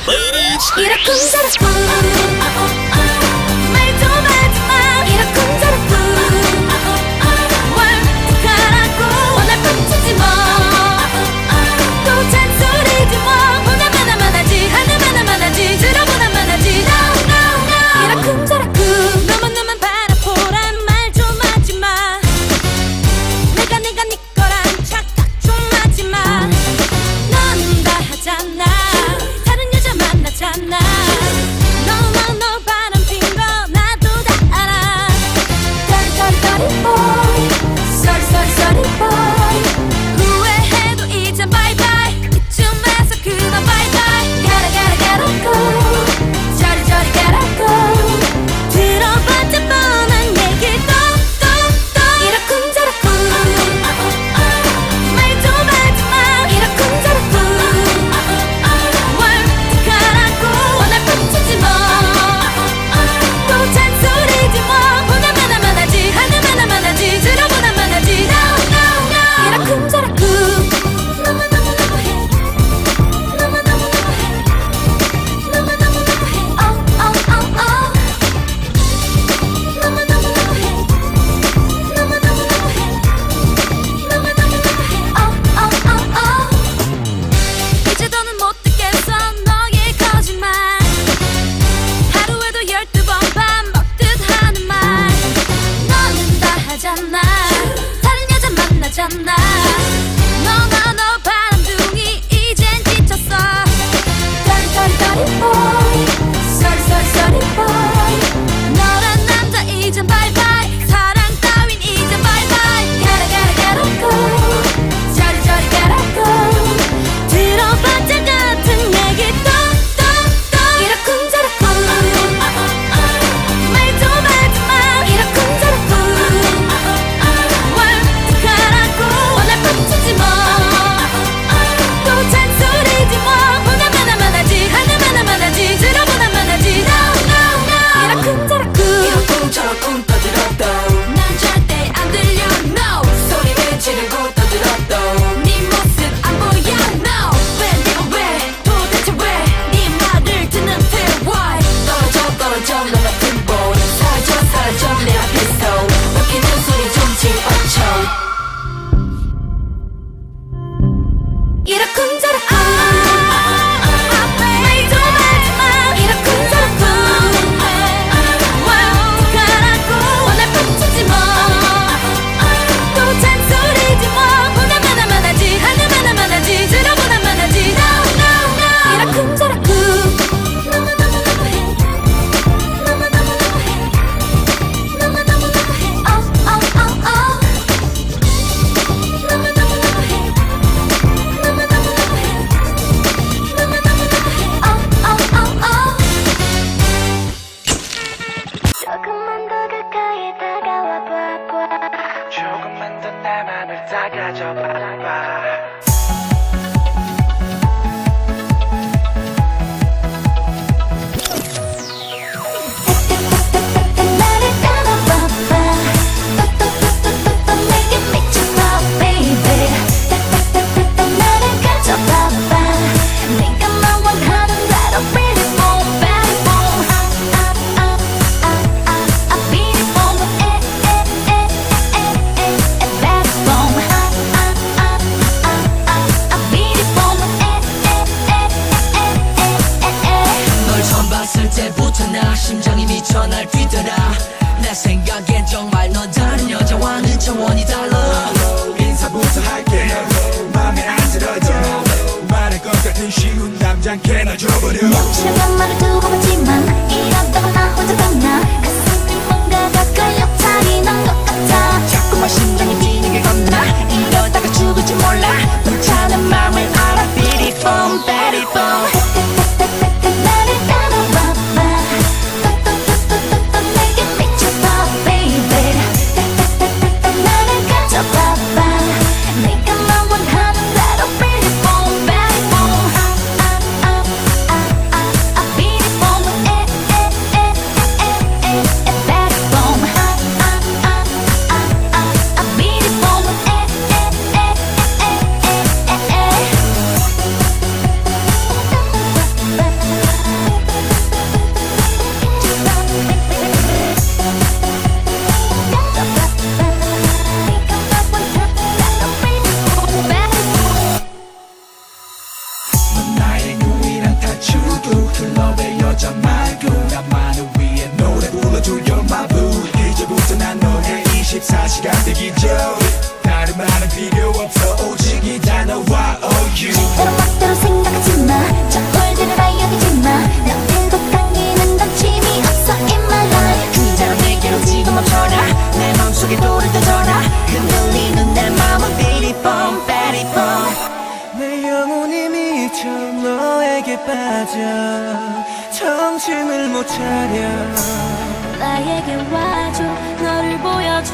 Ladies. 이러쿵저러쿵 말도 마지마 이러쿵저러쿵 뭘 어떡하라고 원할 뻔치지 뭐 또 잔소리지 뭐 보나마나 많아지 하나마나 많아지 들어보나 많아지 No no no 이러쿵저러쿵 너만 바라보란 말 좀 하지마 내가 네 거란 착각 좀 하지마 넌 다 하잖아 다른 여자 만나잖아 No 바람핀 거 나도 다 알아 Sorry boy Sorry boy 후회해도 이젠 bye bye 이쯤에서 그만 bye bye Gotta go 저리 gotta go 들어봤자 뻔한 얘기 또 이러쿵저러쿵 말도 마지마 이러쿵저러쿵 뭘 어떡하라고 원할 뻔치지 뭐 또 잔소리지 뭐 보나마나 많아지 하나마나 많아지 들어보나 많아지 No 이러쿵저러쿵 너무너무너무해 너무너무너무해 너무너무너무해 너무너무너무해 이제 더는 못 듣겠어 너의 거짓말 하루에도 12번 반복듯 하는 말 너는 다 하잖아 다른 여자 만나잖아 No 바람둥이 이젠 지쳤어 Sorry boy Sorry boy 너란 남자 이젠 bye bye 사랑 따윈 이젠 bye bye Gotta go 저리 gotta go 들어봤자 같은 얘기 또 이러쿵저러쿵 말도 마지마 이러쿵저러쿵 뭘 어떡하라고 원할 뻔치지 뭐 또 잔소리지 뭐 보나마나 많아지 하나마나 많아지 들어보나 많아지 No 이러쿵저러쿵 떠들었다 난 절대 안 들려 No 소리를 지르고 떠들었다 네 모습 안 보여 No 왜 도대체 왜 네 말을 듣는데 Why 떨어져 너 같은 boy 사라져 내 앞에서 웃기는 소리 좀 집어쳐 이러쿵저러쿵 말도 마지마 이러쿵저러쿵 뭘 어떡하라고 원할 뻔치지 뭐 또 잔소리지 뭐 보나마나 많아지 하나마나 많아지 들어보나 많아지 No 이러쿵저러쿵 너무너무너무해 너무너무너무해 너무너무너무해 조금만 더 가까이 다가와 봐봐 조금만 더 나만을 다가져 봐봐 나를 따라와봐 또 내게 미쳐봐 baby 나를 가져봐봐 네가 원하는 대로 pretty boom bad boom pretty boom bad boom pretty boom 널 처음 봤을 때부터 나 심장이 미쳐 날 뛰더라 내 생각엔 정말 넌 다른 여자와는 차원이 달라 인사부터 할게 맘에 안 들어져 말할 것 같은 쉬운 남잔 걔나 줘버려 명실한 말을 두고 봤지만 이러다가 나 혼자 갔나 가슴에 뭔가가 끌려 탈이 난 것 같아 자꾸만 심장이 뛰는 게 겁나 이러다가 죽을지 몰라 불타는 마음을 알아 Beat it boom, beat it boom 나를 따라와봐 또 내게 미쳐봐 baby 나를 가져봐봐 네가 원하는 대로 pretty boom bad boom pretty boom 말고 클럽의 여자 말고 나만을 위해 노래 불러줘 You're my boo 이제부터 난 너의 24시간 대기죠 다른 말은 필요 없어 오직 이 단어와 OU 때로 멋대로 생각하지마 저 꼴들을 알려주지마 난 일곱 당기는 건 재미없어 in my life 그대로 내게로 지금 멈춰라 내 맘속에 돌을 던져라 흔들리는 내 마음은 비리뽕 베리뽕 내 영혼이 미쳐 너에게 빠져 정신을 못 차려 나에게 와줘 너를 보여줘